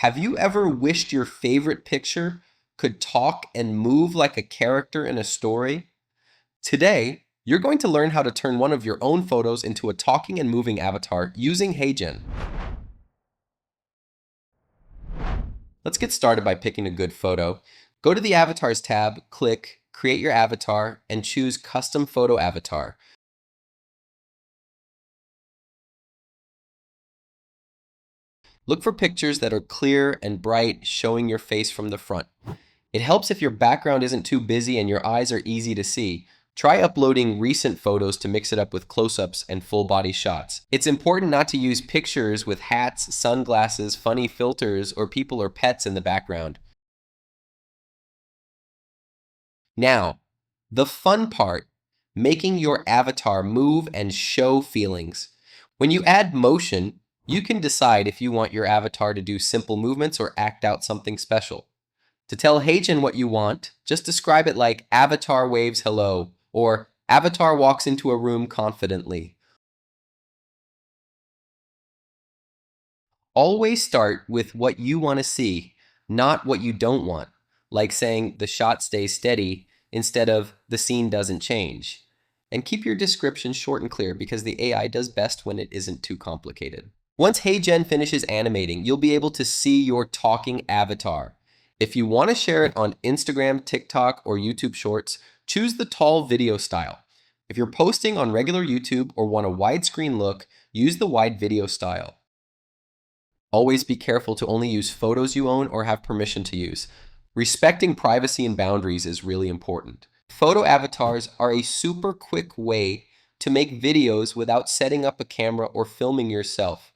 Have you ever wished your favorite picture could talk and move like a character in a story? Today, you're going to learn how to turn one of your own photos into a talking and moving avatar using HeyGen. Let's get started by picking a good photo. Go to the Avatars tab, click Create Your Avatar, and choose Custom Photo Avatar. Look for pictures that are clear and bright, showing your face from the front. It helps if your background isn't too busy and your eyes are easy to see. Try uploading recent photos to mix it up with close-ups and full-body shots. It's important not to use pictures with hats, sunglasses, funny filters, or people or pets in the background. Now, the fun part, making your avatar move and show feelings. When you add motion, you can decide if you want your avatar to do simple movements or act out something special. To tell HeyGen what you want, just describe it like avatar waves hello or avatar walks into a room confidently. Always start with what you want to see, not what you don't want, like saying the shot stays steady instead of the scene doesn't change. And keep your description short and clear because the AI does best when it isn't too complicated. Once HeyGen finishes animating, you'll be able to see your talking avatar. If you want to share it on Instagram, TikTok, or YouTube Shorts, choose the tall video style. If you're posting on regular YouTube or want a widescreen look, use the wide video style. Always be careful to only use photos you own or have permission to use. Respecting privacy and boundaries is really important. Photo avatars are a super quick way to make videos without setting up a camera or filming yourself.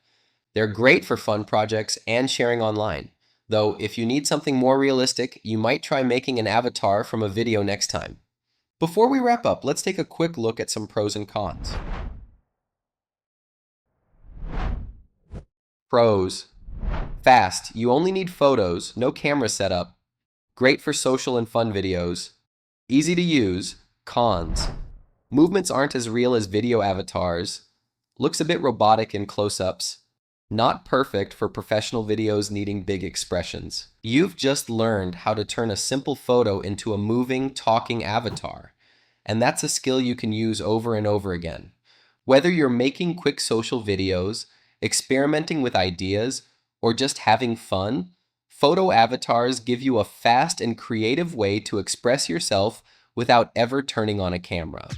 They're great for fun projects and sharing online. Though if you need something more realistic, you might try making an avatar from a video next time. Before we wrap up, let's take a quick look at some pros and cons. Pros. Fast. You only need photos, no camera setup. Great for social and fun videos. Easy to use. Cons. Movements aren't as real as video avatars. Looks a bit robotic in close-ups. Not perfect for professional videos needing big expressions. You've just learned how to turn a simple photo into a moving, talking avatar. And that's a skill you can use over and over again. Whether you're making quick social videos, experimenting with ideas, or just having fun, photo avatars give you a fast and creative way to express yourself without ever turning on a camera.